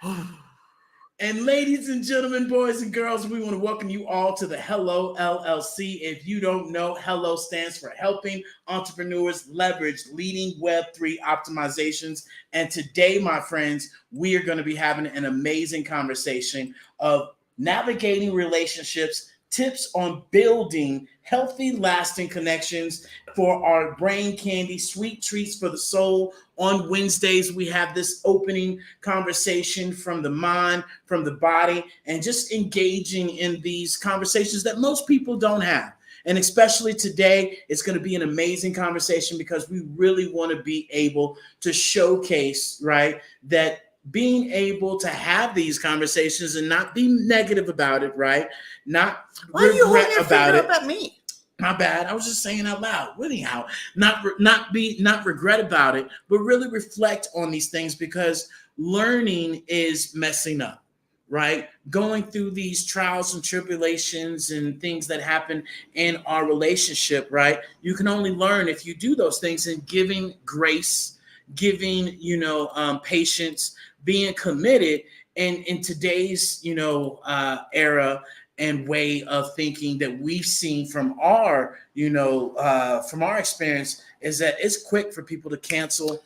And ladies and gentlemen, boys and girls, we want to welcome you all to the Hello LLC. If you don't know, Hello stands for Helping Entrepreneurs Leverage Leading Web3 Optimizations. And today, my friends, we are going to be having an amazing conversation of navigating relationships, tips on building healthy, lasting connections for our brain candy, sweet treats for the soul. On Wednesdays, we have this opening conversation from the mind, from the body, and just engaging in these conversations that most people don't have. And especially today, it's going to be an amazing conversation because we really want to be able to showcase, right, that being able to have these conversations and not be negative about it, right? Not Why are you holding regret your about finger it. up at me? My bad. I was just saying out loud. Anyhow, not regret about it, but really reflect on these things because learning is messing up, right? Going through these trials and tribulations and things that happen in our relationship, right? You can only learn if you do those things and giving grace, giving patience, being committed. And in today's era and way of thinking that we've seen from our experience is that it's quick for people to cancel,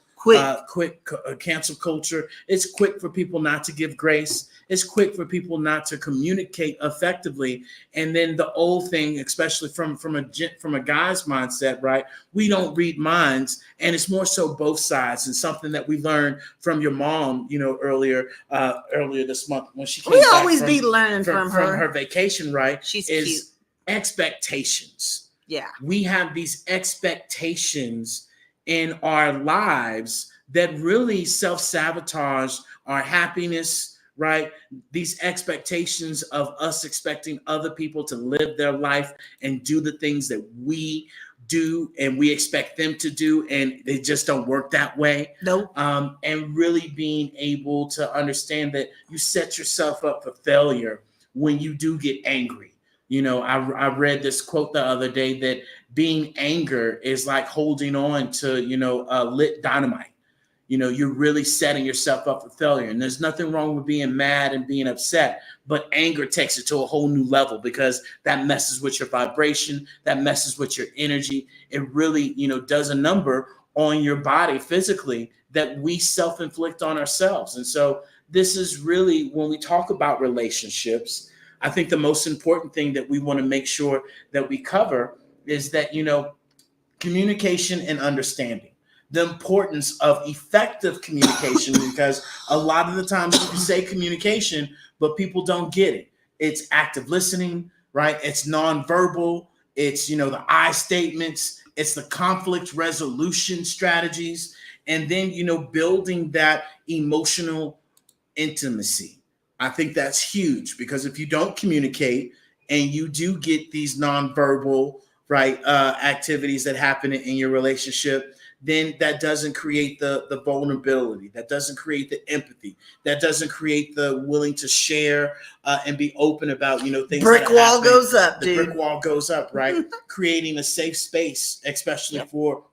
cancel culture. It's quick for people not to give grace. It's quick for people not to communicate effectively. And then the old thing, especially from a guy's mindset, right? We don't read minds, and it's more so both sides. And something that we learned from your mom, earlier this month when she came we back always from, be learning from her. her vacation, right? She's is cute. Expectations. Yeah. We have these expectations in our lives that really self-sabotage our happiness, right? These expectations of us expecting other people to live their life and do the things that we do and we expect them to do, and they just don't work that way. Nope. And really being able to understand that you set yourself up for failure when you do get angry. I read this quote the other day that being anger is like holding on to, lit dynamite. You're really setting yourself up for failure. And there's nothing wrong with being mad and being upset, but anger takes it to a whole new level because that messes with your vibration, that messes with your energy. It really, does a number on your body physically that we self-inflict on ourselves. And so this is really, when we talk about relationships, I think the most important thing that we want to make sure that we cover is that, communication and understanding. The importance of effective communication, because a lot of the times you can say communication, but people don't get it. It's active listening, right? It's nonverbal. It's, the I statements. It's the conflict resolution strategies. And then, building that emotional intimacy. I think that's huge because if you don't communicate and you do get these nonverbal, right, activities that happen in your relationship, then that doesn't create the vulnerability. That doesn't create the empathy. That doesn't create the willing to share and be open about, things. Brick wall goes up, dude. The brick wall goes up, right? Creating a safe space, especially for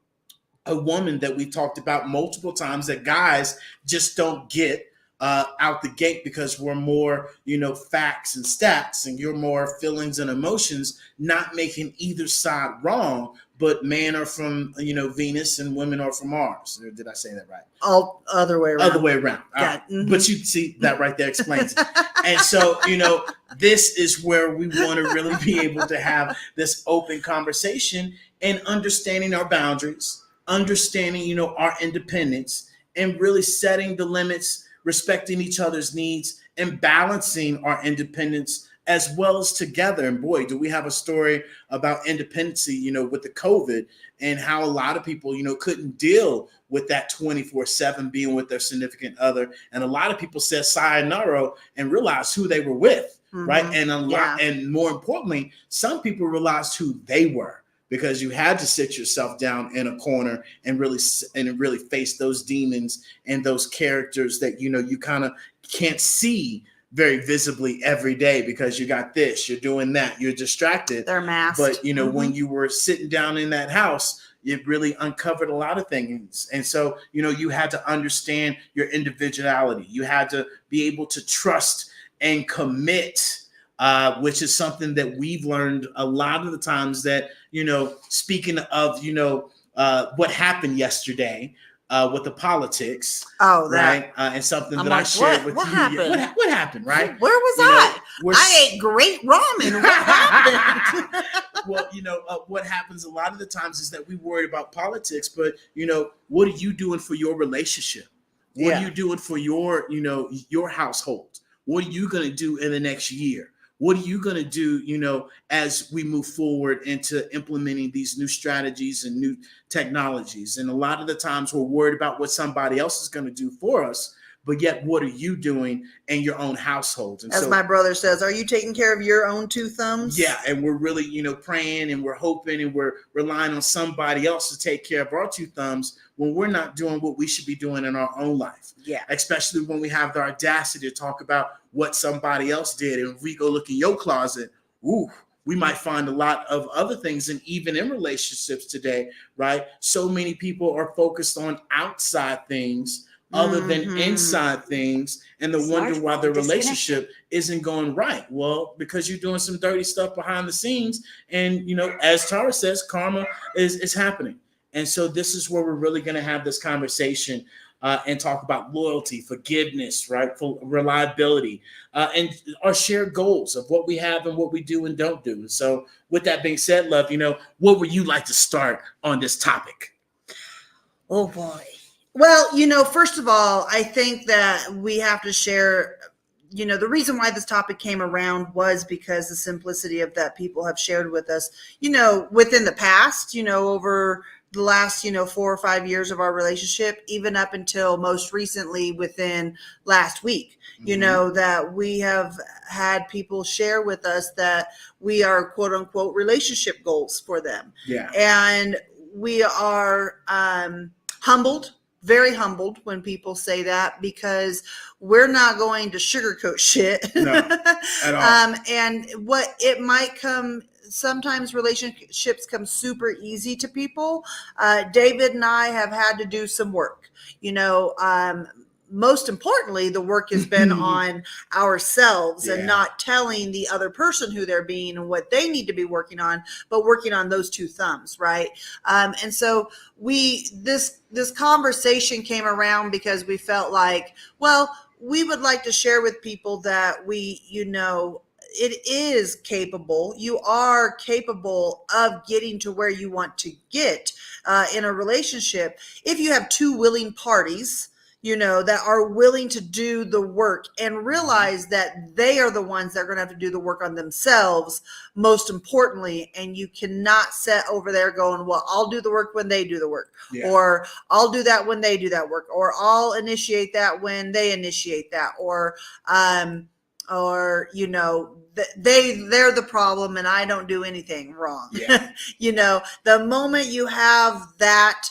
a woman that we talked about multiple times that guys just don't get out the gate because we're more, facts and stats, and you're more feelings and emotions, not making either side wrong. But men are from, Venus and women are from Mars. Or did I say that right? All other way around. Other way around. Mm-hmm. But you see that right there explains it. And so, this is where we want to really be able to have this open conversation and understanding our boundaries, understanding, our independence, and really setting the limits, respecting each other's needs, and balancing our independence as well as together. And boy, do we have a story about independency, with the COVID and how a lot of people, couldn't deal with that 24/7 being with their significant other. And a lot of people said sayonara and realized who they were with, right? And and more importantly, some people realized who they were, because you had to sit yourself down in a corner and really face those demons and those characters that, you kind of can't see very visibly every day because you got this, you're doing that, you're distracted. They're masked. But, when you were sitting down in that house, it really uncovered a lot of things. And so, you had to understand your individuality. You had to be able to trust and commit, which is something that we've learned a lot of the times that, speaking of, what happened yesterday with the politics, Oh, right? And something I'm that I like, shared with what you. happened? What happened, right? Where was I? I ate great ramen. What happened? Well, what happens a lot of the times is that we worry about politics, but what are you doing for your relationship? What are you doing for your, your household? What are you going to do in the next year? What are you going to do, as we move forward into implementing these new strategies and new technologies? And a lot of the times we're worried about what somebody else is going to do for us, but yet what are you doing in your own household? And as my brother says, are you taking care of your own two thumbs? Yeah, and we're really, praying and we're hoping and we're relying on somebody else to take care of our two thumbs when we're not doing what we should be doing in our own life. Yeah. Especially when we have the audacity to talk about what somebody else did. And if we go look in your closet, we might find a lot of other things. And even in relationships today, right? So many people are focused on outside things other than inside things, and wonder why the relationship isn't going right. Well, because you're doing some dirty stuff behind the scenes, and as Tara says, karma is happening. And so this is where we're really going to have this conversation and talk about loyalty, forgiveness, right, for reliability, and our shared goals of what we have and what we do and don't do. And so, with that being said, love, what would you like to start on this topic? Oh boy. Well, first of all, I think that we have to share, the reason why this topic came around was because the simplicity of that people have shared with us, within the past, over the last, 4 or 5 years of our relationship, even up until most recently within last week, that we have had people share with us that we are quote unquote relationship goals for them. Yeah. And we are humbled, very humbled when people say that, because we're not going to sugarcoat shit. No, at all. And what it might come, sometimes relationships come super easy to people. David and I have had to do some work, most importantly, the work has been on ourselves and not telling the other person who they're being and what they need to be working on, but working on those two thumbs, right? And so this conversation came around because we felt like, well, we would like to share with people that it is capable. You are capable of getting to where you want to get in a relationship if you have two willing parties, that are willing to do the work and realize that they are the ones that are going to have to do the work on themselves, most importantly. And you cannot sit over there going, well, I'll do the work when they do the work, or I'll do that when they do that work, or I'll initiate that when they initiate that, or they're the problem and I don't do anything wrong. The moment you have that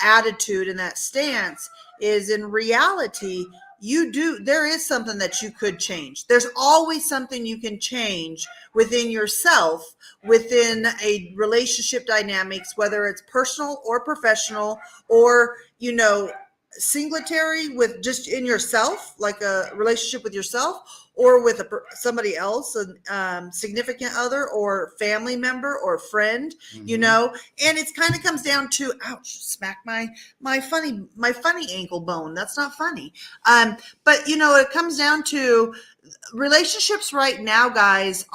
attitude and that stance, is in reality, there is something that you could change. There's always something you can change within yourself, within a relationship dynamics, whether it's personal or professional, or, singletary with just in yourself, like a relationship with yourself, or with somebody else, a significant other or family member or friend, and it's kind of comes down to, ouch, smack my funny ankle bone. That's not funny. But it comes down to relationships right now, guys,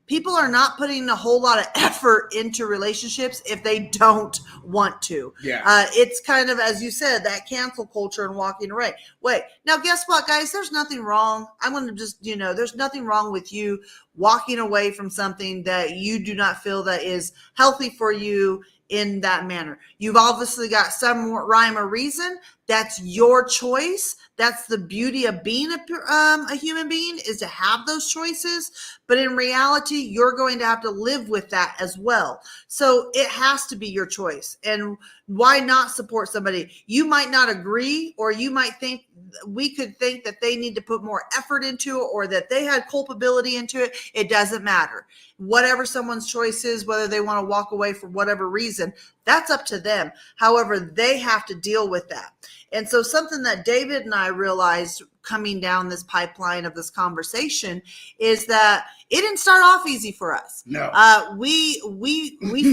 people are not putting a whole lot of effort into relationships if they don't want to. It's kind of, as you said, that cancel culture and walking away. Wait, now guess what, guys? There's nothing wrong. I'm going to just, there's nothing wrong with you walking away from something that you do not feel that is healthy for you in that manner. You've obviously got some rhyme or reason. That's your choice. That's the beauty of being a human being, is to have those choices. But in reality, you're going to have to live with that as well. So it has to be your choice. And why not support somebody? You might not agree, or you might think, we could think that they need to put more effort into it, or that they had culpability into it. It doesn't matter. Whatever someone's choice is, whether they want to walk away for whatever reason, That's up to them. However, they have to deal with that. And so something that David and I realized coming down this pipeline of this conversation is that it didn't start off easy for us. No. We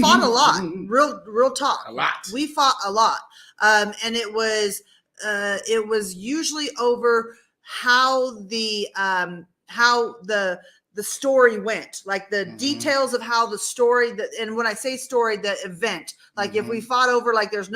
fought a lot. Real talk. A lot. We fought a lot. And it was usually over how the story went, like the details of how the story, and when I say story, the event, like if we fought over, like there's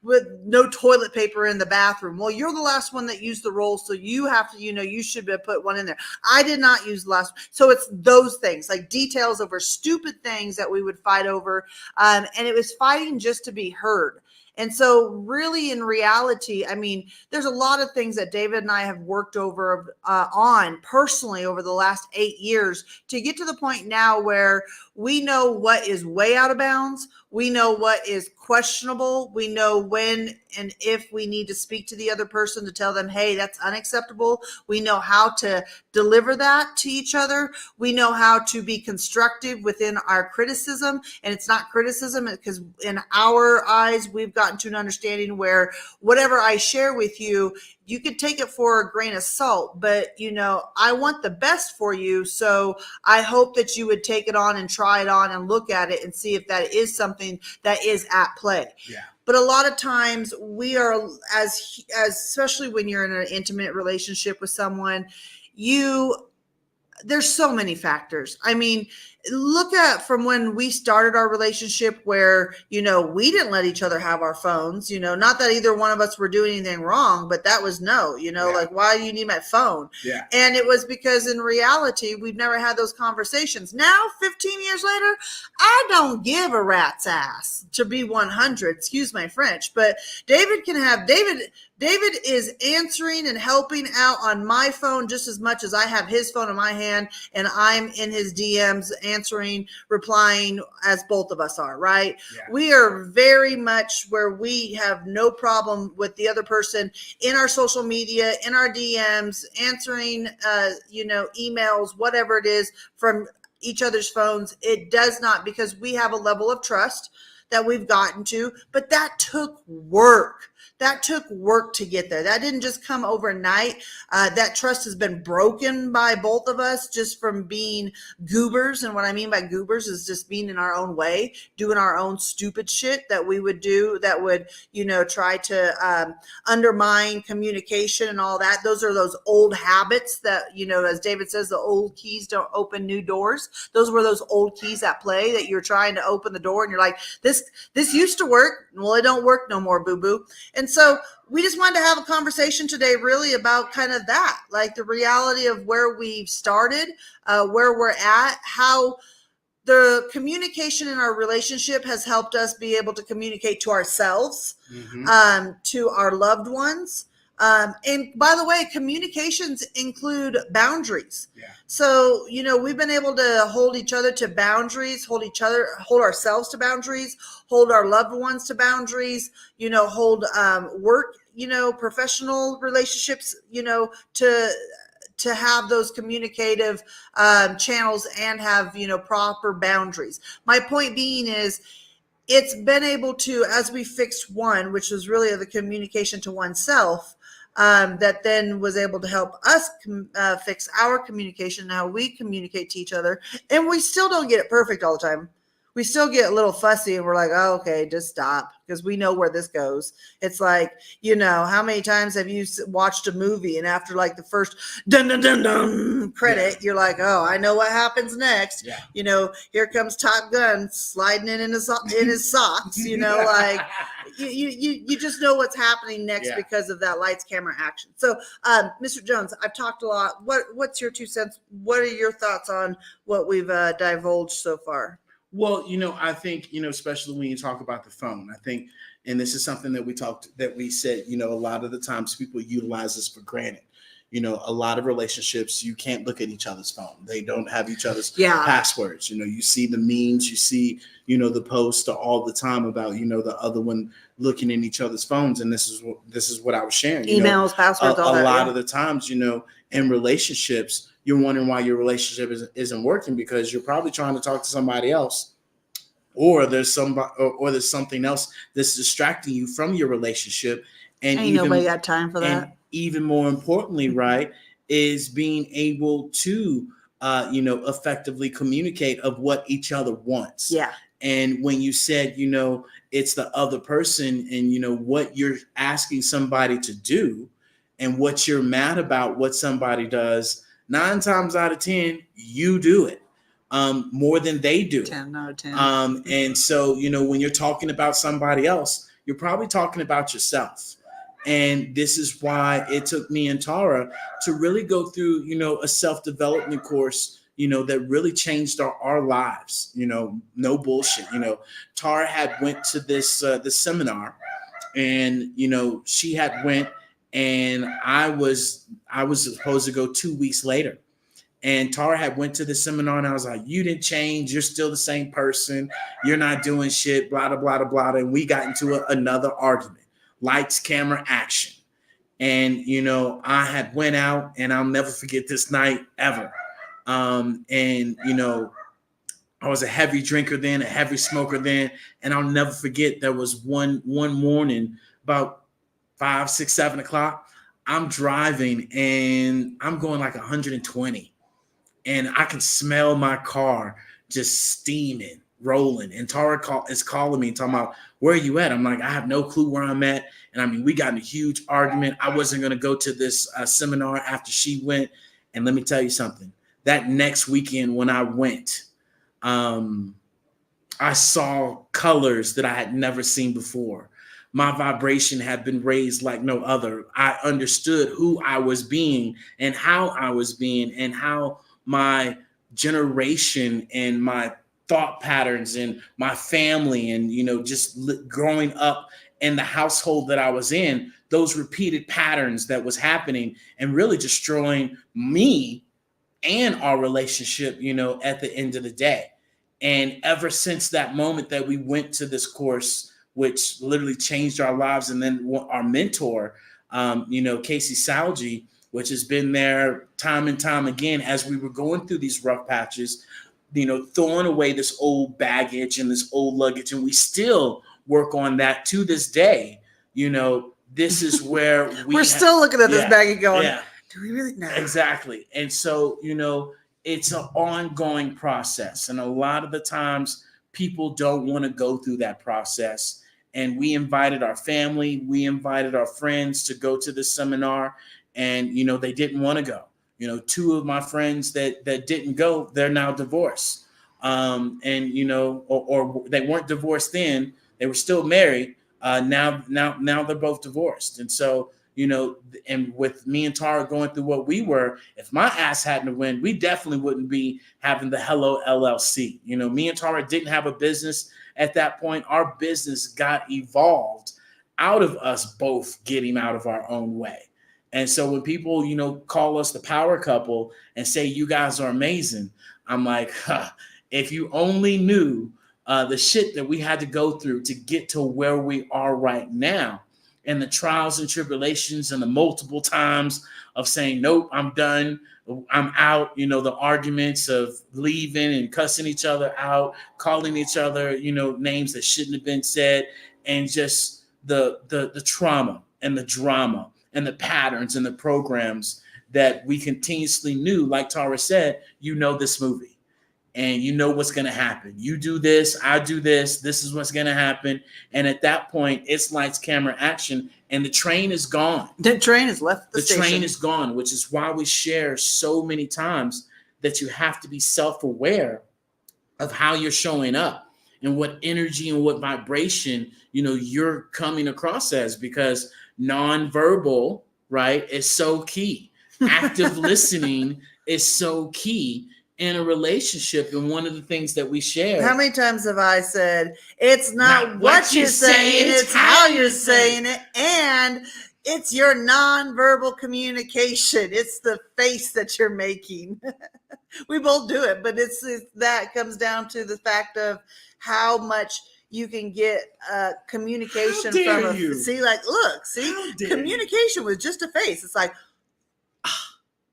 with no toilet paper in the bathroom. Well, you're the last one that used the roll, so you have to, you should have put one in there. I did not use the last. So it's those things, like details over stupid things that we would fight over. And it was fighting just to be heard. And so really in reality, I mean, there's a lot of things that David and I have worked over on personally over the last 8 years to get to the point now where we know what is way out of bounds. We know what is questionable. We know when and if we need to speak to the other person to tell them, hey, that's unacceptable. We know how to deliver that to each other. We know how to be constructive within our criticism. And it's not criticism because in our eyes, we've gotten to an understanding where whatever I share with you, you could take it for a grain of salt, but I want the best for you. So I hope that you would take it on and try it on and look at it and see if that is something that is at play. Yeah. But a lot of times we are, as especially when you're in an intimate relationship with someone, there's so many factors. I mean, look at from when we started our relationship where, we didn't let each other have our phones, not that either one of us were doing anything wrong, but that was like, why do you need my phone? Yeah. And it was because in reality, we've never had those conversations. Now, 15 years later, I don't give a rat's ass, to be 100, excuse my French, but David is answering and helping out on my phone just as much as I have his phone in my hand and I'm in his DMs answering, replying as both of us are, right? Yeah. We We are very much where we have no problem with the other person in our social media, in our DMs, answering, emails, whatever it is from each other's phones. It does not, because we have a level of trust that we've gotten to, but that took work. That took work to get there. That didn't just come overnight. That trust has been broken by both of us just from being goobers. And what I mean by goobers is just being in our own way, doing our own stupid shit that we would do that would, try to undermine communication and all that. Those are those old habits that, as David says, the old keys don't open new doors. Those were those old keys at play that you're trying to open the door and you're like, this used to work. Well, it don't work no more, boo-boo. And so we just wanted to have a conversation today really about kind of that, like the reality of where we've started, where we're at, how the communication in our relationship has helped us be able to communicate to ourselves, to our loved ones. And by the way, communications include boundaries. Yeah. So, we've been able to hold each other to boundaries, hold ourselves to boundaries, hold our loved ones to boundaries, hold work, professional relationships, to have those communicative channels and have, proper boundaries. My point being is, it's been able to, as we fixed one, which was really the communication to oneself, that then was able to help us fix our communication and how we communicate to each other. And we still don't get it perfect all the time. We still get a little fussy and we're like, oh, okay, just stop, because we know where this goes. It's like, how many times have you watched a movie and after like the first dun dun dun dun credit, you're like, oh, I know what happens next. Yeah. Here comes Top Gun sliding in his socks, like you just know what's happening next because of that lights, camera, action. So, Mr. Jones, I've talked a lot. What's your 2 cents? What are your thoughts on what we've divulged so far? Well, I think, especially when you talk about the phone, I think, and this is something that we said, a lot of the times people utilize this for granted. A lot of relationships, you can't look at each other's phone. They don't have each other's passwords. You see the memes, you see, the posts all the time about, the other one looking in each other's phones. And this is what I was sharing. Emails, passwords, all that. A lot of the times, in relationships, you're wondering why your relationship isn't working because you're probably trying to talk to somebody else or there's somebody, or there's something else that's distracting you from your relationship. And Ain't even nobody got time for and that. even more importantly, right, is being able to effectively communicate of what each other wants. Yeah. And when you said, it's the other person, and what you're asking somebody to do, and what you're mad about what somebody does, 9 times out of 10 you do it more than they do it. 10 out of 10. And so, when you're talking about somebody else, you're probably talking about yourself. And this is why it took me and Tara to really go through, a self-development course, that really changed our lives. No bullshit. Tara had went to this seminar, and she had went, and I was supposed to go 2 weeks later. And Tara had went to the seminar, and I was like, you didn't change. You're still the same person. You're not doing shit, blah, blah, blah, blah. And we got into another argument. Lights, camera, action. And, I had went out, and I'll never forget this night ever. And, I was a heavy drinker then, a heavy smoker then. And I'll never forget, there was one morning about 5, 6, 7 o'clock. I'm driving, and I'm going like 120. And I can smell my car just steaming, rolling. And Tara is calling me, talking about, where are you at? I'm like, I have no clue where I'm at. And I mean, we got in a huge argument. I wasn't going to go to this seminar after she went. And let me tell you something. That next weekend when I went, I saw colors that I had never seen before. My vibration had been raised like no other. I understood who I was being and how I was being, and how my generation and my thought patterns and my family, and just growing up in the household that I was in, those repeated patterns that was happening and really destroying me and our relationship, at the end of the day. And ever since that moment that we went to this course, which literally changed our lives, and then our mentor, Casey Salgi, which has been there time and time again as we were going through these rough patches, throwing away this old baggage and this old luggage. And we still work on that to this day. This is where we're still looking at this baggage going, do we really know? Exactly. And so, it's an ongoing process. And a lot of the times people don't want to go through that process. And we invited our family, we invited our friends to go to the seminar, and, they didn't want to go. 2 of my friends that didn't go, they're now divorced. And, or they weren't divorced then, they were still married. Now they're both divorced. And so, and with me and Tara going through what we were, if my ass hadn't win, we definitely wouldn't be having the Hello LLC. Me and Tara didn't have a business at that point. Our business got evolved out of us both getting out of our own way. And so when people, call us the power couple and say, you guys are amazing, I'm like, if you only knew the shit that we had to go through to get to where we are right now, and the trials and tribulations and the multiple times of saying, nope, I'm done, I'm out, the arguments of leaving and cussing each other out, calling each other, names that shouldn't have been said, and just the trauma and the drama and the patterns and the programs that we continuously knew. Like Tara said, this movie. And what's going to happen. You do this, I do this. This is what's going to happen. And at that point, it's lights, camera, action. And the train is gone. The train has left the station. Train is gone, which is why we share so many times that you have to be self-aware of how you're showing up and what energy and what vibration, you're coming across as, because nonverbal, right, is so key. Active listening is so key in a relationship. And one of the things that we share. How many times have I said, it's not what you're saying, it's how you're saying it. And it's your nonverbal communication. It's the face that you're making. We both do it, but it's that comes down to the fact of how much you can get communication from communication with just a face. It's like,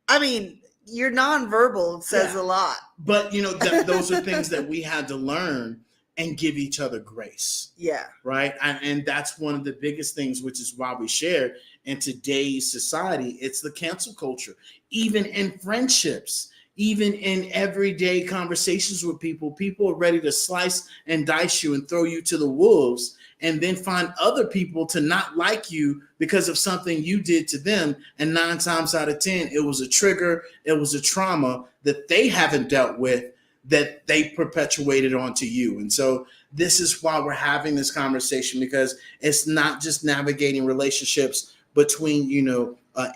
I mean, your nonverbal says a lot. But, those are things that we had to learn and give each other grace. Yeah. Right. And that's one of the biggest things, which is why we share in today's society. It's the cancel culture, even in friendships, even in everyday conversations with people. People are ready to slice and dice you and throw you to the wolves, and then find other people to not like you because of something you did to them. And 9 times out of 10, it was a trigger, it was a trauma that they haven't dealt with, that they perpetuated onto you. And so this is why we're having this conversation, because it's not just navigating relationships between,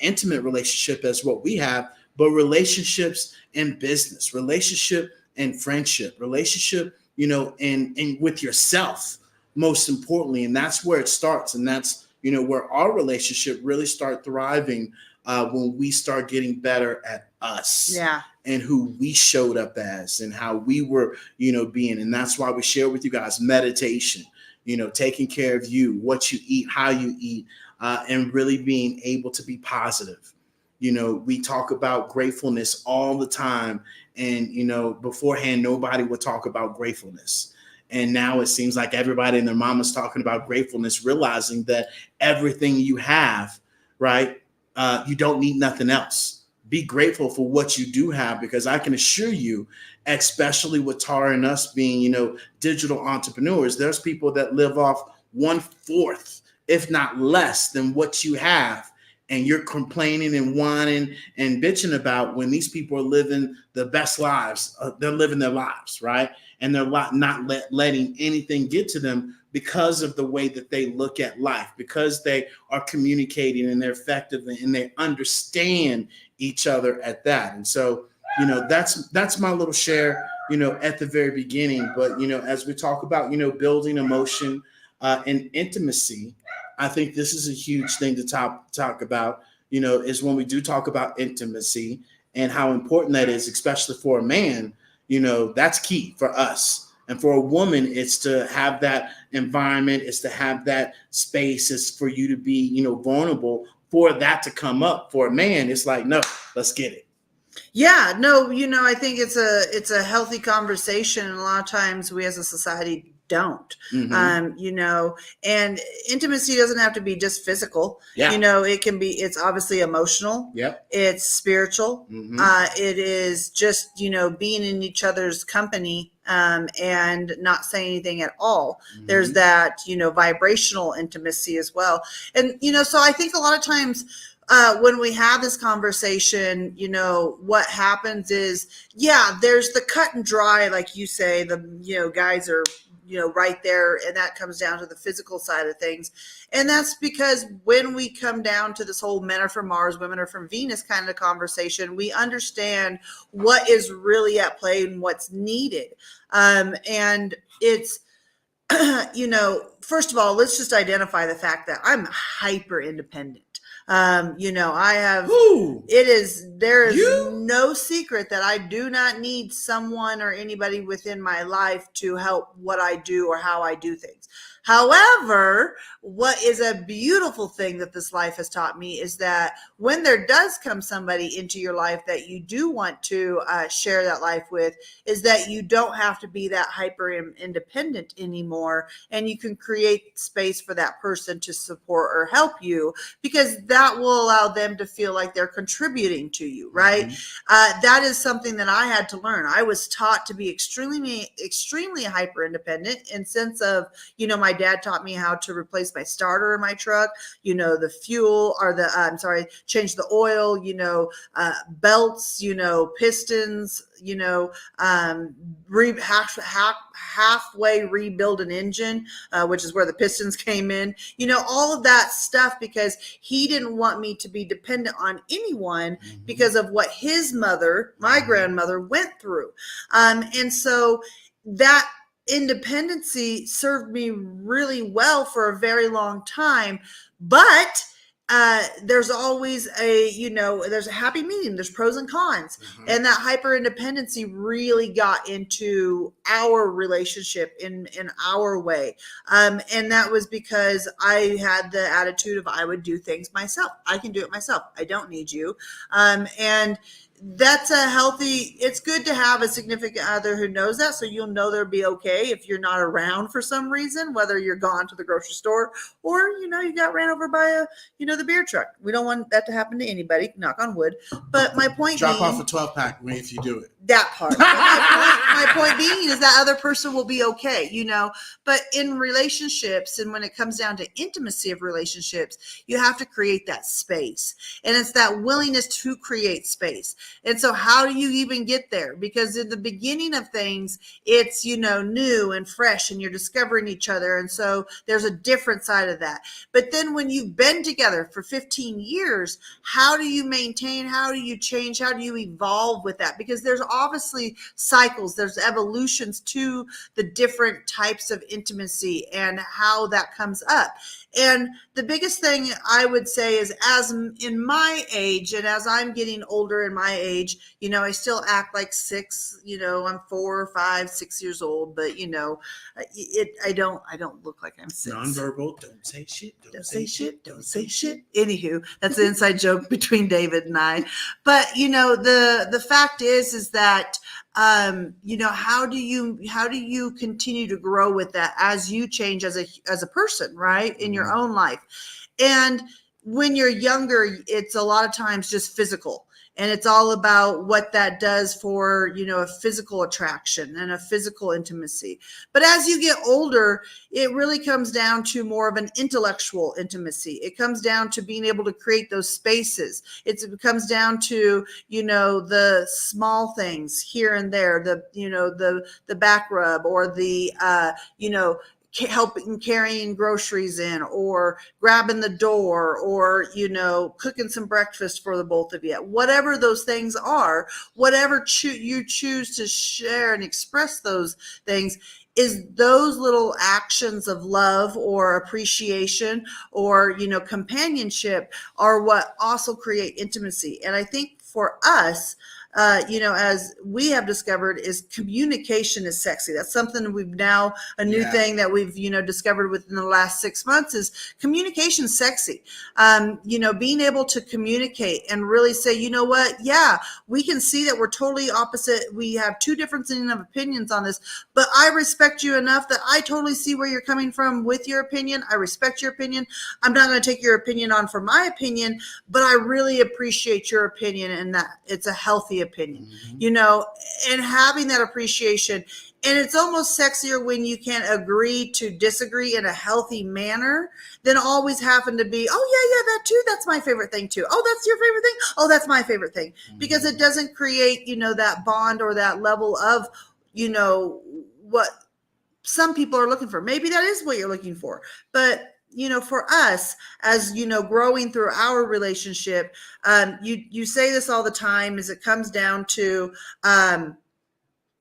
intimate relationship as what we have, but relationships in business, relationship and friendship, relationship, and with yourself, most importantly. And that's where it starts. And that's, where our relationship really start thriving, when we start getting better at us. Yeah. And who we showed up as and how we were, being. And that's why we share with you guys meditation, taking care of you, what you eat, how you eat, and really being able to be positive. We talk about gratefulness all the time. And, beforehand, nobody would talk about gratefulness. And now it seems like everybody and their mama's talking about gratefulness, realizing that everything you have, right, you don't need nothing else. Be grateful for what you do have, because I can assure you, especially with Tara and us being, digital entrepreneurs, there's people that live off 1/4, if not less than what you have. And you're complaining and whining and bitching about, when these people are living the best lives. They're living their lives, right? And they're not letting anything get to them, because of the way that they look at life, because they are communicating and they're effective and they understand each other at that. And so, that's my little share, at the very beginning. But, as we talk about, building emotion and intimacy, I think this is a huge thing to talk about, is when we do talk about intimacy and how important that is, especially for a man. That's key for us. And for a woman, it's to have that environment, it's to have that space, it's for you to be, vulnerable, for that to come up. For a man, it's like, no, let's get it. Yeah, no, I think it's a healthy conversation. And a lot of times we as a society don't. And intimacy doesn't have to be just physical. Yeah. It's obviously emotional. Yep. It's spiritual. It is just, being in each other's company, and not saying anything at all. There's that, vibrational intimacy as well. And, so I think a lot of times, when we have this conversation, what happens is, there's the cut and dry, like you say, the, guys are, right there. And that comes down to the physical side of things. And that's because when we come down to this whole men are from Mars, women are from Venus kind of conversation, we understand what is really at play and what's needed. And it's, first of all, let's just identify the fact that I'm hyper independent. I have, there is no secret that I do not need someone or anybody within my life to help what I do or how I do things. However, what is a beautiful thing that this life has taught me is that when there does come somebody into your life that you do want to share that life with, is that you don't have to be that hyper independent anymore, and you can create space for that person to support or help you, because that will allow them to feel like they're contributing to you, right? That is something that I had to learn. I was taught to be extremely hyper independent, in sense of, my dad taught me how to replace my starter in my truck, the fuel, or change the oil, belts, pistons, halfway rebuild an engine, which is where the pistons came in, all of that stuff, because he didn't want me to be dependent on anyone because of what his mother, my grandmother, went through. And so that independency served me really well for a very long time. But there's always there's a happy medium. There's pros and cons. And that hyper independency really got into our relationship in our way. And that was because I had the attitude of, I would do things myself. I can do it myself. I don't need you. And that's a healthy, it's good to have a significant other who knows that, so you'll know they'll be okay if you're not around for some reason, whether you're gone to the grocery store or you got ran over by the beer truck. We don't want that to happen to anybody, knock on wood. But my point Drop being, off a 12-pack if you do it. that part. But my point being is that other person will be okay, but in relationships, and when it comes down to intimacy of relationships, you have to create that space, and it's that willingness to create space. And so how do you even get there? Because in the beginning of things, it's new and fresh, and you're discovering each other, and so there's a different side of that. But then when you've been together for 15 years, how do you maintain, how do you change, how do you evolve with that? Because there's obviously cycles, there's evolutions to the different types of intimacy and how that comes up. And the biggest thing I would say is, as in my age, and as I'm getting older in my age, I still act like 6, I'm 4, 5, 6 years old, but I don't look like I'm 6. Nonverbal, don't say shit, don't say shit, don't say shit. Anywho, that's an inside joke between David and I. But the fact is that how do you continue to grow with that as you change as a person, right, in your own life? And when you're younger, it's a lot of times just physical. And it's all about what that does for, a physical attraction and a physical intimacy. But as you get older, it really comes down to more of an intellectual intimacy. It comes down to being able to create those spaces. It comes down to, the small things here and there, the back rub, or the, helping carrying groceries in, or grabbing the door, or cooking some breakfast for the both of you. Whatever those things are, whatever you choose to share and express those things, is those little actions of love or appreciation or companionship are what also create intimacy. And I think for us, as we have discovered, is communication is sexy. That's something we've now, a new thing that we've, discovered within the last 6 months, is communication sexy. Being able to communicate and really say, what? Yeah, we can see that we're totally opposite. We have two differences of opinions on this, but I respect you enough that I totally see where you're coming from with your opinion. I respect your opinion. I'm not going to take your opinion on for my opinion, but I really appreciate your opinion, and that it's a healthy opinion, and having that appreciation. And it's almost sexier when you can agree to disagree in a healthy manner than always happen to be, oh yeah, that too, that's my favorite thing too. Oh, that's your favorite thing. Oh, that's my favorite thing. Because it doesn't create, that bond or that level of, what some people are looking for. Maybe that is what you're looking for, but for us, as growing through our relationship, you say this all the time, is it comes down to,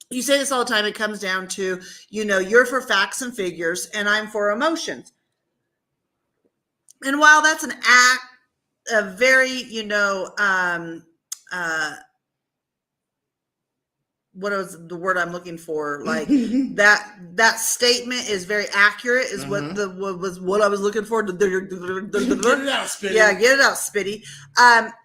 you say this all the time, it comes down to, you're for facts and figures and I'm for emotions. And while that's a very, what was the word I'm looking for? Like that statement is very accurate, is what I was looking for. Get it out, Spitty. Yeah, get it out, Spitty.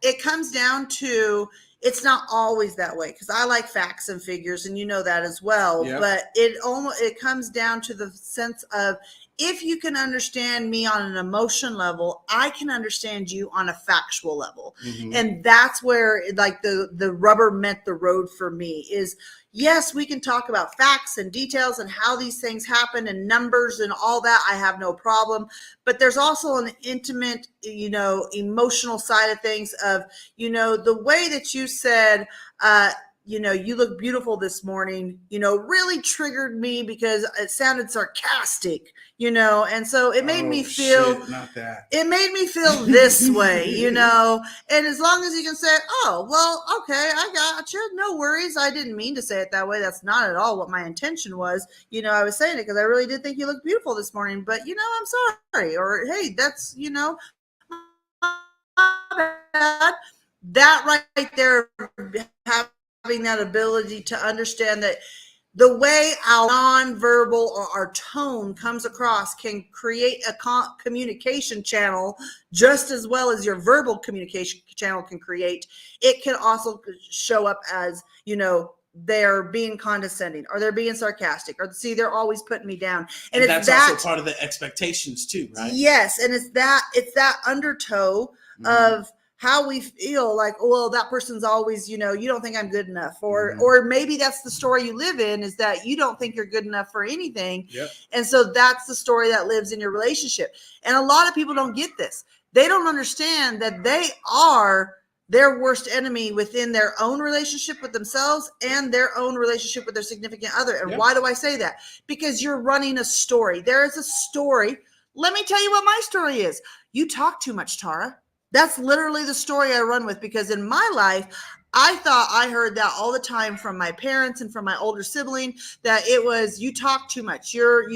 It comes down to, it's not always that way, because I like facts and figures, and that as well. Yep. But it comes down to the sense of, if you can understand me on an emotion level, I can understand you on a factual level. And that's where the rubber met the road for me, is, yes, we can talk about facts and details and how these things happen and numbers and all that. I have no problem. But there's also an intimate, emotional side of things of, the way that you said, you look beautiful this morning, really triggered me because it sounded sarcastic, and so it made me feel, shit, not that. It made me feel this way, and as long as you can say, oh, well, okay, I got you, no worries. I didn't mean to say it that way. That's not at all what my intention was. I was saying it because I really did think you looked beautiful this morning, but, I'm sorry. Or, hey, that's, my bad. That right there, having that ability to understand that the way our nonverbal or our tone comes across can create a communication channel just as well as your verbal communication channel can create. It can also show up as, they're being condescending or they're being sarcastic or see, they're always putting me down. And that's also part of the expectations too, right? Yes. And it's that undertow of how we feel like, well, that person's always, you don't think I'm good enough, or maybe that's the story you live in, is that you don't think you're good enough for anything. Yep. And so that's the story that lives in your relationship. And a lot of people don't get this. They don't understand that they are their worst enemy within their own relationship with themselves and their own relationship with their significant other. And why do I say that? Because you're running a story. There is a story. Let me tell you what my story is. You talk too much, Tara. That's literally the story I run with, because in my life, I thought I heard that all the time from my parents and from my older sibling, that it was, you talk too much. Why are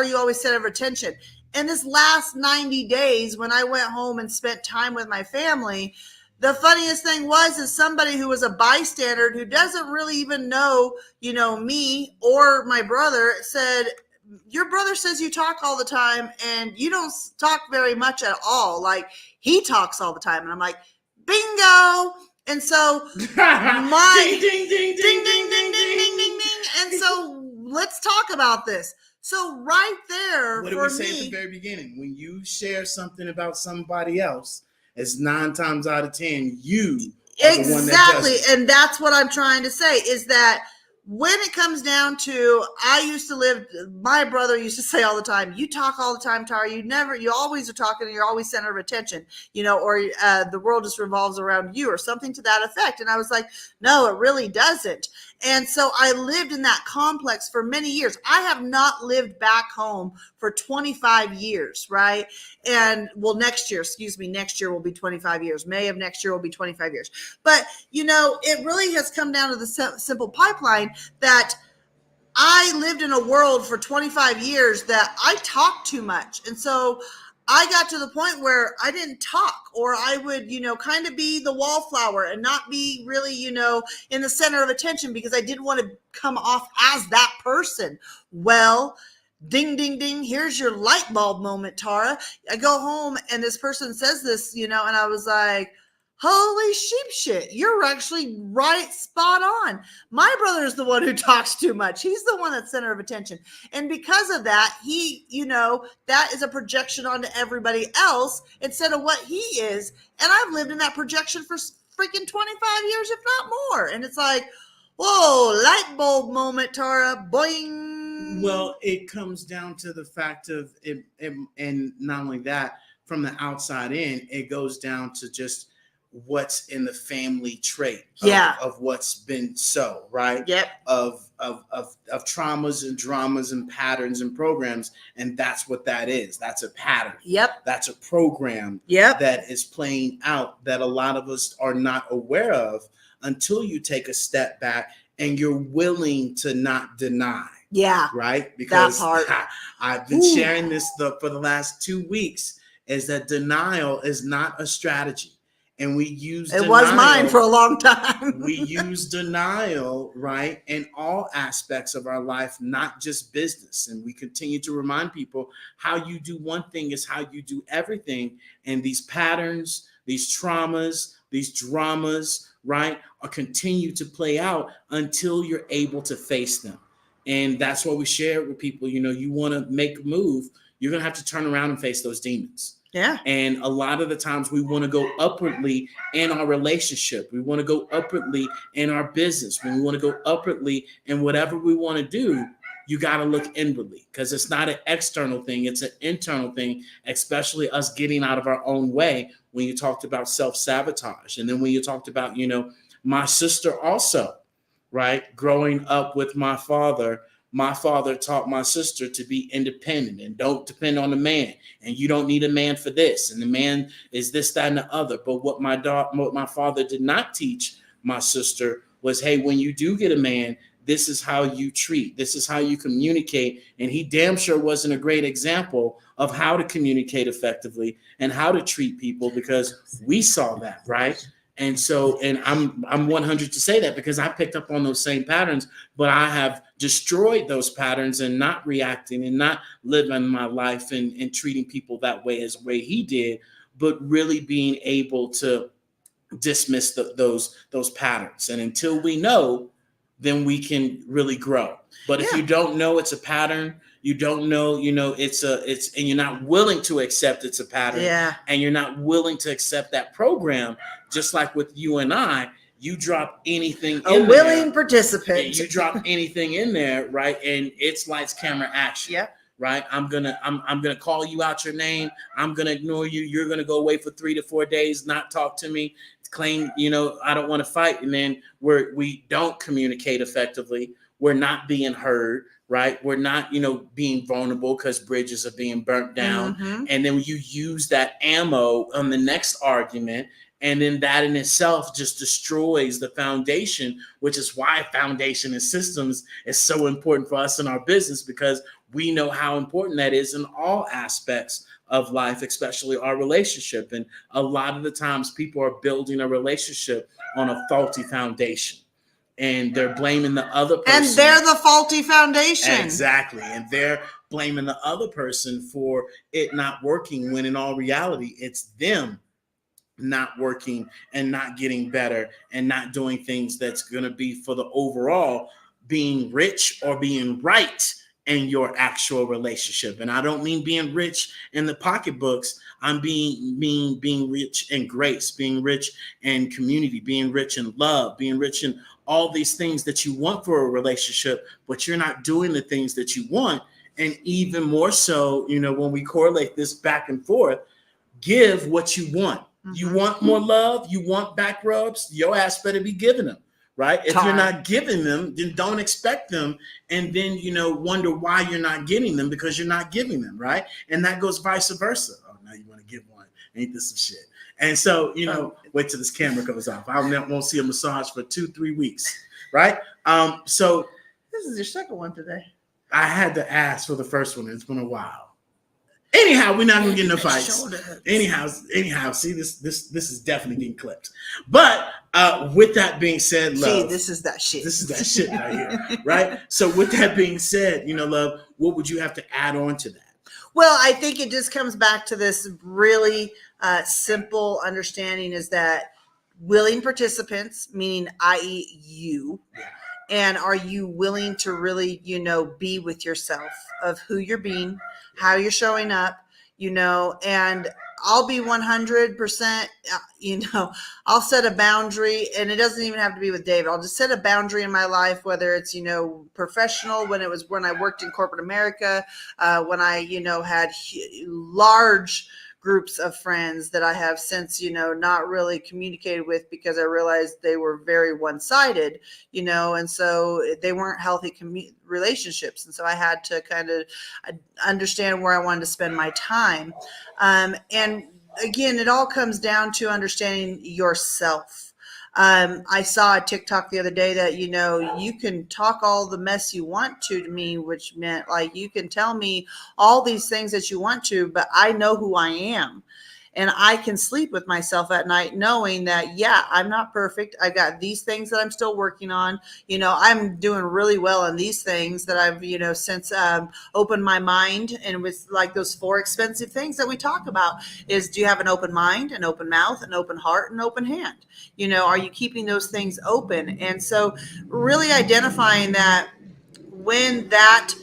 you always center of attention? And this last 90 days, when I went home and spent time with my family, the funniest thing is somebody who was a bystander who doesn't really even know, me or my brother said, your brother says you talk all the time and you don't talk very much at all. Like, he talks all the time. And I'm like, bingo. And so my ding, ding, ding, ding, ding, ding, ding, ding. And so let's talk about this. So right there, what did we say at the very beginning? When you share something about somebody else, it's 9 times out of 10 you are the one that does it. And that's what I'm trying to say, is that when it comes down to, my brother used to say all the time, you talk all the time, Tara. You always are talking and you're always center of attention, or the world just revolves around you, or something to that effect. And I was like, no, it really doesn't. And so I lived in that complex for many years. I have not lived back home for 25 years, right? And next year will be 25 years. May of next year will be 25 years. But, it really has come down to the simple pipeline that I lived in a world for 25 years that I talked too much. And so I got to the point where I didn't talk, or I would, kind of be the wallflower and not be really, in the center of attention, because I didn't want to come off as that person. Well, ding, ding, ding. Here's your light bulb moment, Tara. I go home and this person says this, and I was like, holy sheep shit, you're actually right, spot on. My brother is the one who talks too much. He's the one that's center of attention. And because of that, he, that is a projection onto everybody else instead of what he is. And I've lived in that projection for freaking 25 years, if not more. And it's like, whoa, light bulb moment, Tara, boing. Well, it comes down to the fact of it, and not only that, from the outside in, it goes down to just what's in the family trait of what's been right. Yep. Of traumas and dramas and patterns and programs. And that's what that is. That's a pattern. Yep. That's a program that is playing out that a lot of us are not aware of until you take a step back and you're willing to not deny. Yeah. Right. Because that part. I've been sharing this for the last 2 weeks, is that denial is not a strategy. And we use it was mine for a long time. We use denial, right, in all aspects of our life, not just business. And we continue to remind people how you do one thing is how you do everything. And these patterns, these traumas, these dramas, right, are continue to play out until you're able to face them. And that's what we share with people. You want to make a move, you're going to have to turn around and face those demons. Yeah. And a lot of the times we want to go upwardly in our relationship. We want to go upwardly in our business. When we want to go upwardly in whatever we want to do, you got to look inwardly, because it's not an external thing. It's an internal thing, especially us getting out of our own way. When you talked about self-sabotage, and then when you talked about, my sister also, right, growing up with my father taught my sister to be independent and don't depend on a man. And you don't need a man for this. And the man is this, that, and the other. But what my father did not teach my sister was, hey, when you do get a man, this is how you treat. This is how you communicate. And he damn sure wasn't a great example of how to communicate effectively and how to treat people, because we saw that, right? And so, and I'm 100 to say that because I picked up on those same patterns, but I have destroyed those patterns and not reacting and not living my life and treating people that way as the way he did, but really being able to dismiss those patterns. And until we know, then we can really grow. But if Yeah. you don't know it's a pattern, you don't know, it's and you're not willing to accept it's a pattern, Yeah. and you're not willing to accept that program, just like with you and I, you drop anything A in willing there, participant. you drop anything in there, right? And it's lights, camera, action. Yeah. Right. I'm gonna call you out your name. I'm gonna ignore you. You're gonna go away for 3 to 4 days, not talk to me, claim, I don't want to fight. And then we don't communicate effectively. We're not being heard, right? We're not, being vulnerable because bridges are being burnt down. Mm-hmm. And then you use that ammo on the next argument. And then that in itself just destroys the foundation, which is why foundation and systems is so important for us in our business, because we know how important that is in all aspects of life, especially our relationship. And a lot of the times people are building a relationship on a faulty foundation, and they're blaming the other person. And they're the faulty foundation. Exactly. And they're blaming the other person for it not working, when in all reality, it's them not working and not getting better and not doing things that's going to be for the overall being rich or being right in your actual relationship. And I don't mean being rich in the pocketbooks. I'm being rich in grace, being rich in community, being rich in love, being rich in all these things that you want for a relationship, but you're not doing the things that you want. And even more so, when we correlate this back and forth, give what you want. Mm-hmm. You want more love, you want back rubs, your ass better be giving them, right? If you're not giving them, then don't expect them. And then, wonder why you're not getting them, because you're not giving them, right? And that goes vice versa. Oh, now you want to give one. Ain't this some shit? And so, wait till this camera goes off. I won't see a massage for 2-3 weeks, right? So this is your second one today. I had to ask for the first one. It's been a while. Anyhow, we're not gonna get in the fights. Anyhow, see, this is definitely getting clipped. But with that being said, love. See, this is that shit. This is that shit right here, right? So with that being said, love, what would you have to add on to that? Well, I think it just comes back to this really simple understanding, is that willing participants, meaning i.e. you, and are you willing to really, be with yourself of who you're being, how you're showing up, and I'll be 100%, I'll set a boundary, and it doesn't even have to be with David. I'll just set a boundary in my life, whether it's, professional, when I worked in corporate America, when I, had large groups of friends that I have since, not really communicated with, because I realized they were very one-sided, and so they weren't healthy relationships. And so I had to kind of understand where I wanted to spend my time. And again, it all comes down to understanding yourself. I saw a TikTok the other day that, you can talk all the mess you want to me, which meant like, you can tell me all these things that you want to, but I know who I am. And I can sleep with myself at night knowing that, yeah, I'm not perfect. I got these things that I'm still working on. I'm doing really well on these things that I've, since opened my mind. And with like those 4 expensive things that we talk about is, do you have an open mind, an open mouth, an open heart, an open hand? Are you keeping those things open? And so really identifying that when that,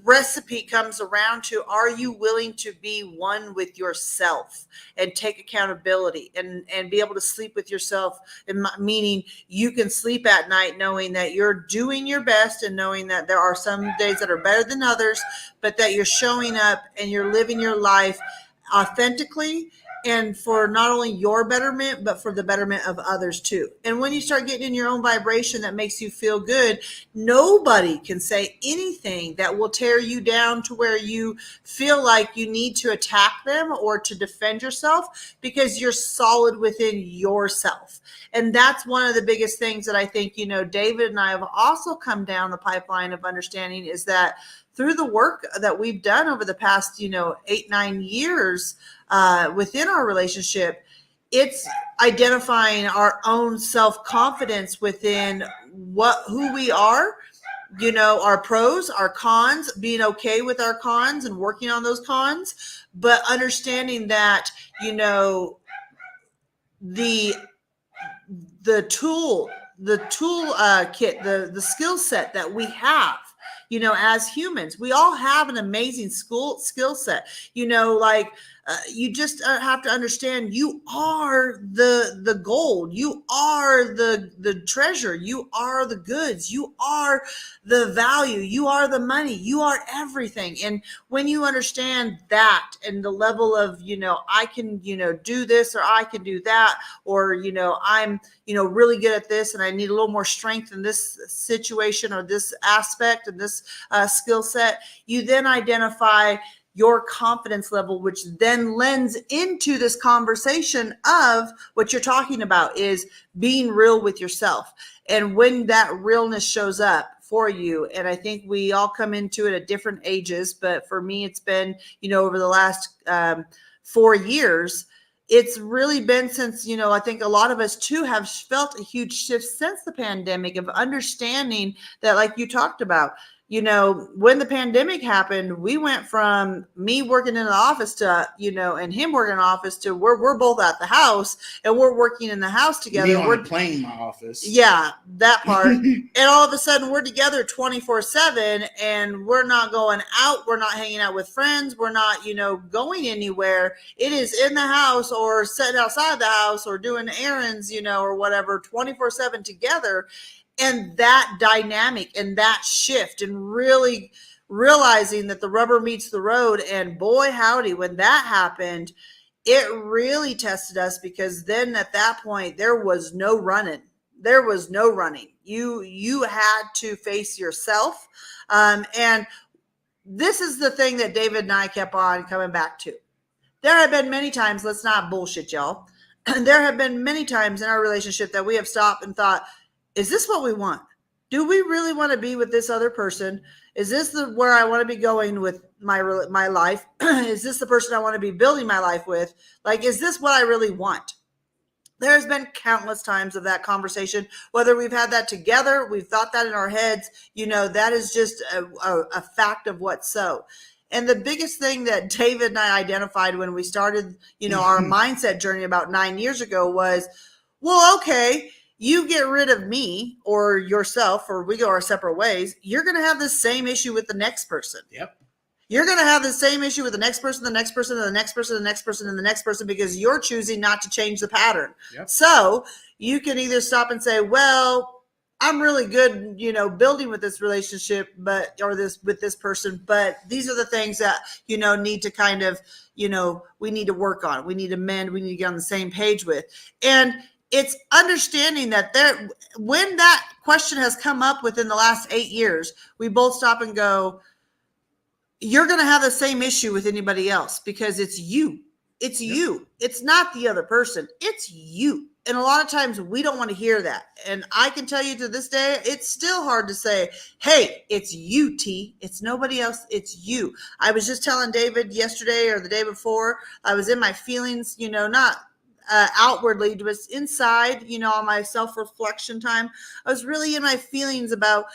recipe comes around to, are you willing to be one with yourself and take accountability and be able to sleep with yourself, and meaning you can sleep at night knowing that you're doing your best and knowing that there are some days that are better than others, but that you're showing up and you're living your life authentically, and for not only your betterment, but for the betterment of others too. And when you start getting in your own vibration that makes you feel good, nobody can say anything that will tear you down to where you feel like you need to attack them or to defend yourself, because you're solid within yourself. And that's one of the biggest things that I think, David and I have also come down the pipeline of understanding, is that through the work that we've done over the past, 8-9 years, within our relationship, it's identifying our own self-confidence within who we are, our pros, our cons, being okay with our cons and working on those cons, but understanding that, the tool kit, the skill set that we have, as humans, we all have an amazing skill set, like you just have to understand you are the gold, you are the treasure, you are the goods, you are the value, you are the money, you are everything. And when you understand that and the level of, I can, do this, or I can do that, or, I'm, really good at this and I need a little more strength in this situation or this aspect and this skill set, you then identify your confidence level, which then lends into this conversation of what you're talking about, is being real with yourself. And when that realness shows up for you, and I think we all come into it at different ages, but for me, it's been, over the last 4 years, it's really been since, I think a lot of us too have felt a huge shift since the pandemic of understanding that, like you talked about, when the pandemic happened, we went from me working in the office to, and him working in the office to we're both at the house and we're working in the house together. Me on we're playing my office. Yeah, that part. And all of a sudden we're together 24/7 and we're not going out. We're not hanging out with friends. We're not, going anywhere. It is in the house or sitting outside the house or doing errands, or whatever, 24/7 together. And that dynamic and that shift and really realizing that the rubber meets the road. And boy, howdy, when that happened, it really tested us, because then at that point, there was no running. There was no running. You had to face yourself. And this is the thing that David and I kept on coming back to. There have been many times, let's not bullshit, y'all. There have been many times in our relationship that we have stopped and thought, is this what we want? Do we really want to be with this other person? Is this where I want to be going with my life? Is this the person I want to be building my life with? Like, is this what I really want? There's been countless times of that conversation, whether we've had that together, we've thought that in our heads, that is just a fact of what's so. And the biggest thing that David and I identified when we started, our mindset journey about 9 years ago was, well, okay, you get rid of me or yourself, or we go our separate ways, you're going to have the same issue with the next person. Yep. You're going to have the same issue with the next person, the next person, and the next person, the next person, and the next person, because you're choosing not to change the pattern. Yep. So you can either stop and say, well, I'm really good, building with this relationship, with this person, but these are the things that, need to kind of, we need to work on. We need to mend. We need to get on the same page with. And it's understanding that when that question has come up within the last 8 years, we both stop and go, you're going to have the same issue with anybody else, because it's you. It's you. It's not the other person. It's you. And a lot of times we don't want to hear that. And I can tell you to this day, it's still hard to say, hey, it's you, T. It's nobody else. It's you. I was just telling David yesterday or the day before, I was in my feelings, not outwardly, but inside, on my self-reflection time, I was really in my feelings about,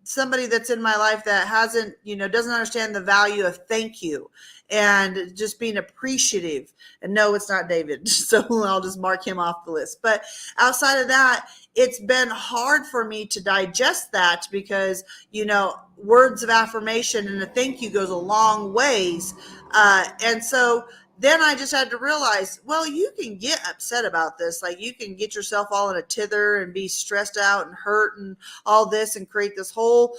somebody that's in my life that hasn't, doesn't understand the value of thank you and just being appreciative. And no, it's not David. So I'll just mark him off the list. But outside of that, it's been hard for me to digest that, because, words of affirmation and a thank you goes a long ways. And so then I just had to realize, well, you can get upset about this. Like, you can get yourself all in a tither and be stressed out and hurt and all this and create this whole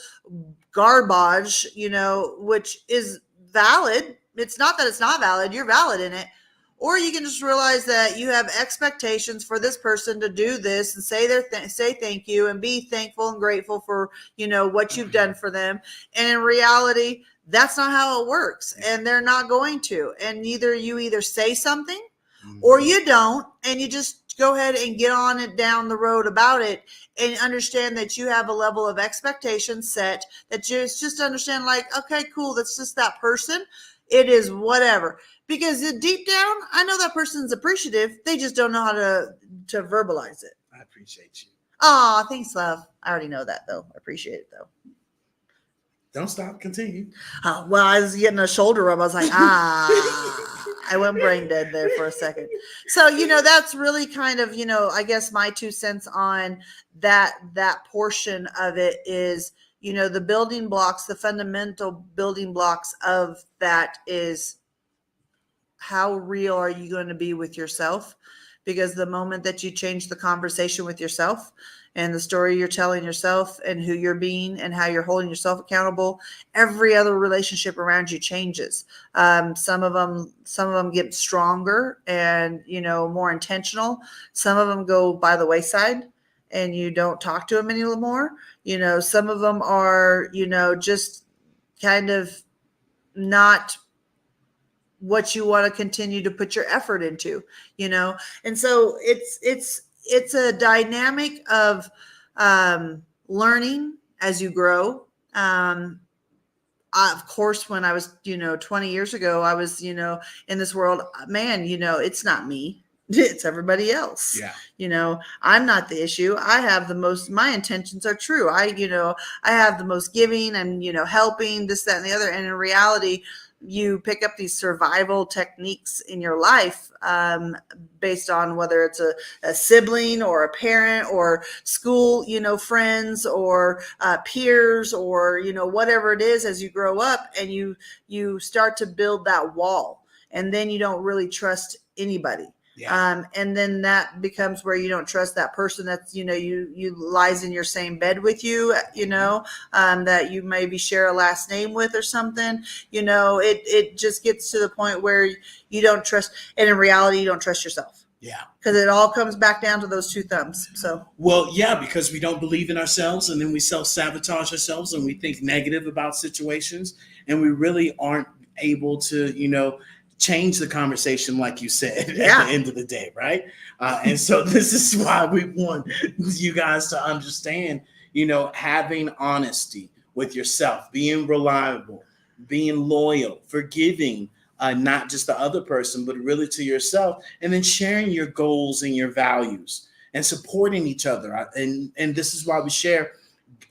garbage, which is valid. It's not that it's not valid. You're valid in it. Or you can just realize that you have expectations for this person to do this and say thank you and be thankful and grateful for, what you've done for them. And in reality, that's not how it works. And they're not going to. And you either say something or you don't, and you just go ahead and get on it down the road about it, and understand that you have a level of expectation set, that just understand, like, okay, cool, that's just that person. It is whatever. Because deep down, I know that person's appreciative. They just don't know how to verbalize it. I appreciate you. Oh, thanks, love. I already know that, though. I appreciate it, though. Don't stop. Continue. Well, I was getting a shoulder rub. I was like, I went brain dead there for a second. So, that's really kind of, I guess my 2 cents on that portion of it is, the building blocks, the fundamental building blocks of that is how real are you going to be with yourself? Because the moment that you change the conversation with yourself and the story you're telling yourself and who you're being and how you're holding yourself accountable, every other relationship around you changes. Some of them get stronger and, more intentional. Some of them go by the wayside and you don't talk to them anymore. Some of them are, just kind of not what you want to continue to put your effort into, and so it's a dynamic of learning as you grow. Of course, when I was 20 years ago, I was in this world, man, it's not me, it's everybody else. Yeah. I'm not the issue. I have the most, my intentions are true. I have the most giving and helping, this, that, and the other. And in reality, you pick up these survival techniques in your life based on whether it's a sibling or a parent or school, friends or peers or, whatever it is as you grow up, and you start to build that wall, and then you don't really trust anybody. Yeah. And then that becomes where you don't trust that person that's, you lies in your same bed with you, that you maybe share a last name with or something, it just gets to the point where you don't trust. And in reality, you don't trust yourself. Yeah. Because it all comes back down to those 2 thumbs. So, well, yeah, because we don't believe in ourselves, and then we self-sabotage ourselves, and we think negative about situations, and we really aren't able to, change the conversation, like you said, at the end of the day, right? And so this is why we want you guys to understand, having honesty with yourself, being reliable, being loyal, forgiving, not just the other person, but really to yourself, and then sharing your goals and your values and supporting each other. And this is why we share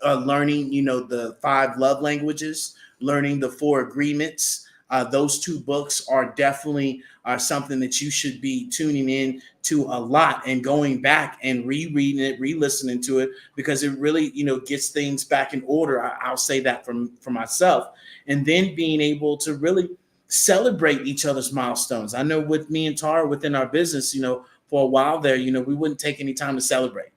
learning, the 5 love languages, learning the 4 agreements. Those 2 books are definitely something that you should be tuning in to a lot and going back and rereading it, re-listening to it, because it really, gets things back in order. I'll say that for myself. And then being able to really celebrate each other's milestones. I know with me and Tara within our business, for a while there, we wouldn't take any time to celebrate.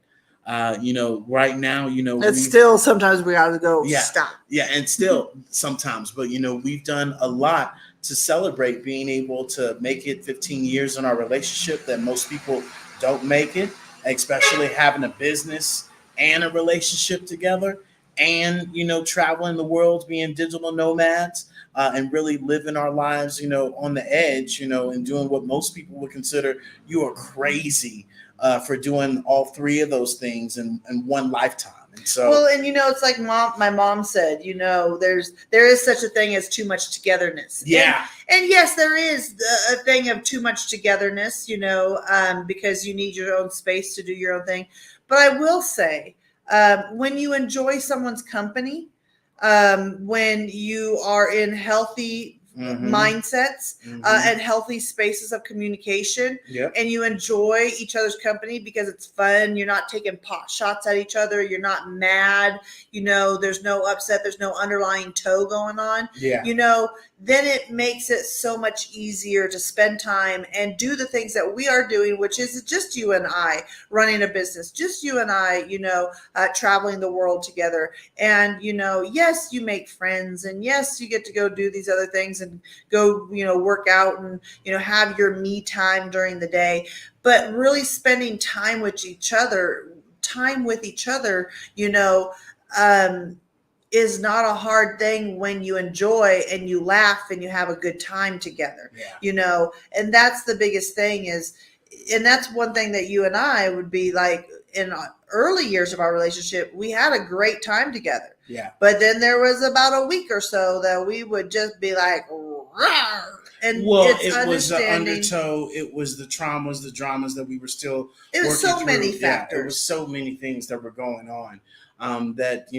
Right now, it's still sometimes we gotta go stop. Yeah, and still sometimes, but we've done a lot to celebrate being able to make it 15 years in our relationship that most people don't make it, especially having a business and a relationship together, and traveling the world, being digital nomads, and really living our lives, on the edge, and doing what most people would consider you are crazy. For doing all 3 of those things in one lifetime. And so, well, and it's like my mom said, there is such a thing as too much togetherness. Yeah. And yes, there is a thing of too much togetherness, because you need your own space to do your own thing. But I will say, when you enjoy someone's company, when you are in healthy mindsets and healthy spaces of communication, and you enjoy each other's company because it's fun, you're not taking pot shots at each other, you're not mad, there's no upset, there's no underlying tow going on, then it makes it so much easier to spend time and do the things that we are doing, which is just you and I running a business, just you and I, traveling the world together. And, yes, you make friends, and yes, you get to go do these other things and go, work out and, have your me time during the day, but really spending time with each other, is not a hard thing when you enjoy and you laugh and you have a good time together, and that's the biggest thing and that's one thing that you and I would be like in early years of our relationship, we had a great time together. Yeah. But then there was about a week or so that we would just be like, rawr. And Well, it's it was the understanding. undertow. It was the traumas, the dramas that we were still It was working so through. many Yeah, it was factors. so many things that were going on. That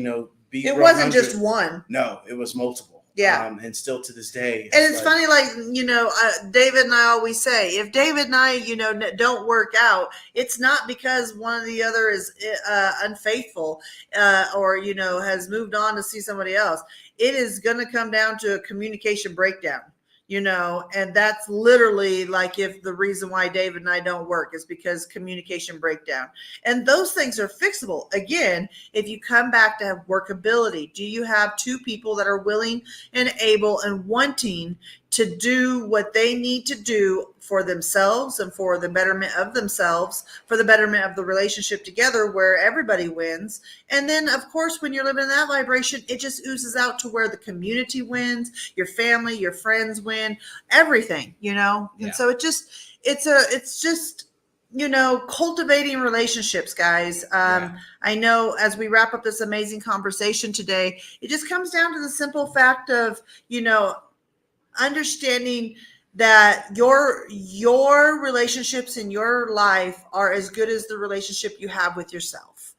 Beat It Bro wasn't just 100. one. No, it was multiple. Yeah. And still to this day, And it's funny, like, David and I always say, if David and I, don't work out, it's not because one of the other is unfaithful or, has moved on to see somebody else. It is going to come down to a communication breakdown. And that's literally like if the reason why David and I don't work is because communication breakdown. And those things are fixable. Again, if you come back to have workability, do you have two people that are willing and able and wanting to do what they need to do for themselves and for the betterment of themselves, for the betterment of the relationship together where everybody wins. And then, of course, when you're living in that vibration, it just oozes out to where the community wins, your family, your friends win, everything, And so it's just cultivating relationships, guys. I know as we wrap up this amazing conversation today, it just comes down to the simple fact of, understanding that your relationships in your life are as good as the relationship you have with yourself.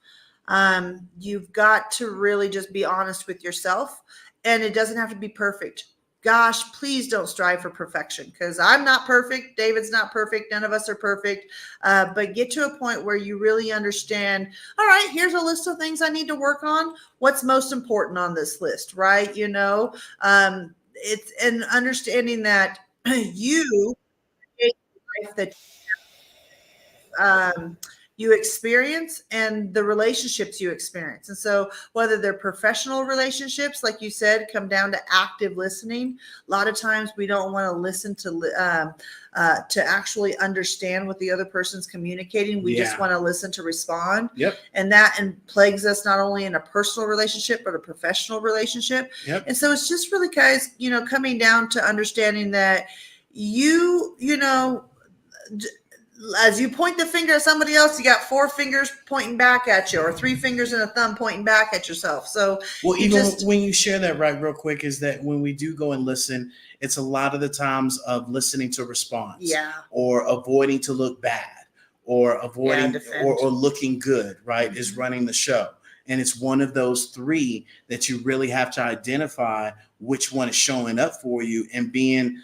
You've got to really just be honest with yourself, and it doesn't have to be perfect. Gosh, please don't strive for perfection, because I'm not perfect. David's not perfect. None of us are perfect. But get to a point where you really understand, all right, here's a list of things I need to work on. What's most important on this list, right? It's an understanding that you create the life that you experience and the relationships you experience. And so whether they're professional relationships, like you said, come down to active listening. A lot of times we don't want to listen to actually understand what the other person's communicating. We just want to listen to respond. Yep. And that plagues us not only in a personal relationship, but a professional relationship. Yep. And so it's just really, guys, coming down to understanding that as you point the finger at somebody else, you got four fingers pointing back at you, or three fingers and a thumb pointing back at yourself. So, when you share that right real quick, is that when we do go and listen, it's a lot of the times of listening to response, or avoiding to look bad, or avoiding or looking good, right? Mm-hmm. Is running the show. And it's one of those three that you really have to identify which one is showing up for you and being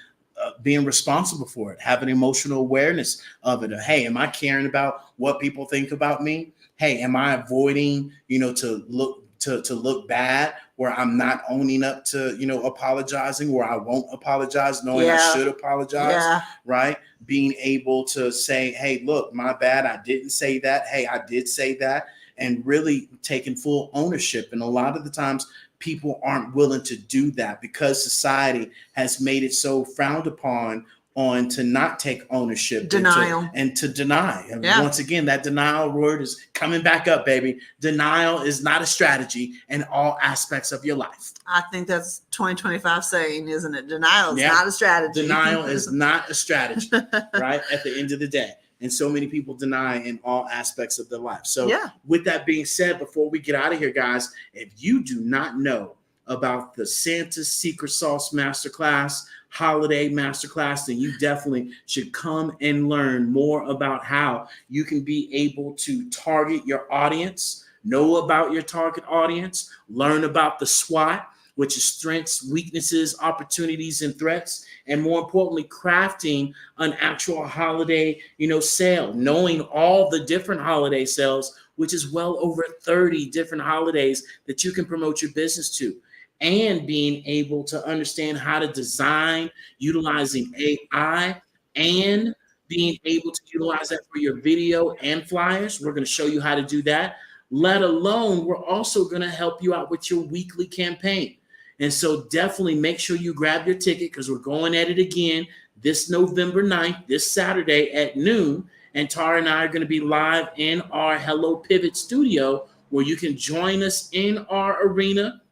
responsible for it, having emotional awareness of it. Hey, am I caring about what people think about me? Hey, am I avoiding, to look bad, where I'm not owning up to, apologizing, where I won't apologize, knowing I should apologize, right? Being able to say, hey, look, my bad. I didn't say that. Hey, I did say that. And really taking full ownership. And a lot of the times people aren't willing to do that because society has made it so frowned upon to not take ownership, denial, and to deny. And once again, that denial word is coming back up, baby. Denial is not a strategy in all aspects of your life. I think that's 2025 saying, isn't it? Denial is not a strategy. Denial is not a strategy, right? At the end of the day. And so many people deny in all aspects of their life. So with that being said, before we get out of here, guys, if you do not know about the Santa's Secret Sauce Masterclass, Holiday Masterclass, then you definitely should come and learn more about how you can be able to target your audience, know about your target audience, learn about the SWOT, which is strengths, weaknesses, opportunities, and threats. And more importantly, crafting an actual holiday, sale, knowing all the different holiday sales, which is well over 30 different holidays that you can promote your business to, and being able to understand how to design utilizing AI, and being able to utilize that for your video and flyers. We're going to show you how to do that. Let alone, we're also going to help you out with your weekly campaign. And so definitely make sure you grab your ticket, because we're going at it again this November 9th, this Saturday at noon. And Tara and I are going to be live in our Hello Pivot studio, where you can join us in our arena.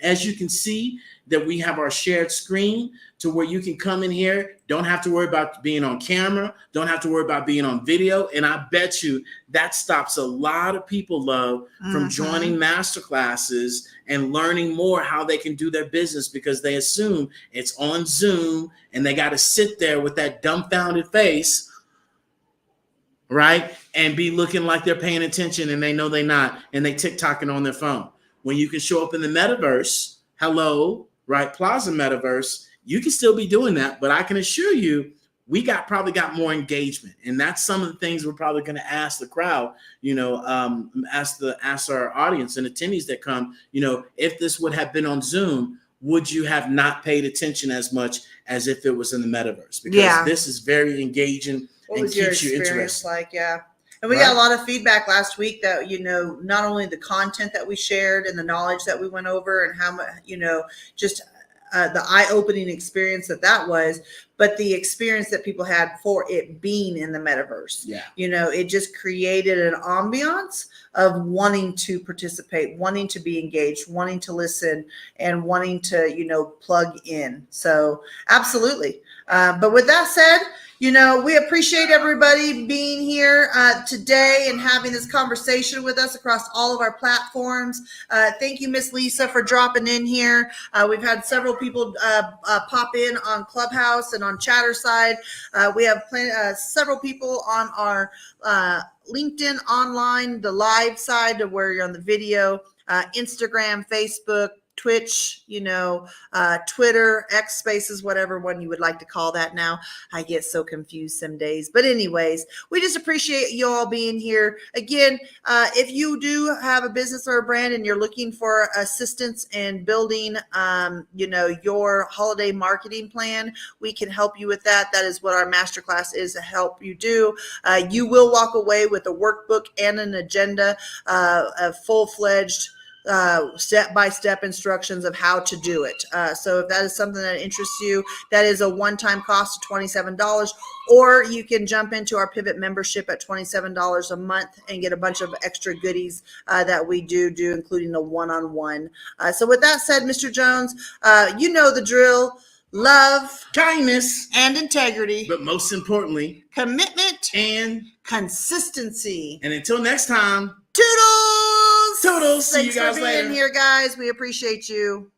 As you can see, that we have our shared screen to where you can come in here, don't have to worry about being on camera, don't have to worry about being on video. And I bet you that stops a lot of people, love, from joining master classes and learning more how they can do their business, because they assume it's on Zoom and they got to sit there with that dumbfounded face, right? And be looking like they're paying attention, and they know they're not, and they TikToking on their phone. When you can show up in the metaverse, Hello, right, Plaza Metaverse, you can still be doing that, but I can assure you, we probably got more engagement, and that's some of the things we're probably going to ask the crowd. Ask our audience and attendees that come. If this would have been on Zoom, would you have not paid attention as much as if it was in the metaverse? Because this is very engaging and keeps you interested. Like, yeah. And we got a lot of feedback last week that, not only the content that we shared and the knowledge that we went over and how much, just the eye-opening experience that was, but the experience that people had for it being in the metaverse. Yeah. It just created an ambiance of wanting to participate, wanting to be engaged, wanting to listen, and wanting to, plug in. So absolutely. But with that said, we appreciate everybody being here today and having this conversation with us across all of our platforms. Thank you, Miss Lisa, for dropping in here. We've had several people pop in on Clubhouse and on Chatterside. We have several people on our LinkedIn online, the live side to where you're on the video, Instagram, Facebook, Twitch, Twitter, X Spaces, whatever one you would like to call that now. I get so confused some days. But anyways, we just appreciate you all being here. Again, if you do have a business or a brand and you're looking for assistance in building, your holiday marketing plan, we can help you with that. That is what our masterclass is to help you do. You will walk away with a workbook and an agenda, a full-fledged step-by-step instructions of how to do it. So if that is something that interests you, that is a one-time cost of $27, or you can jump into our Pivot membership at $27 a month and get a bunch of extra goodies that we do, including the one-on-one. So with that said, Mr. Jones, you know the drill. Love, kindness, and integrity. But most importantly, commitment and consistency. And until next time, toodles! Toodles. See Thanks you guys for being later. here, guys. We appreciate you.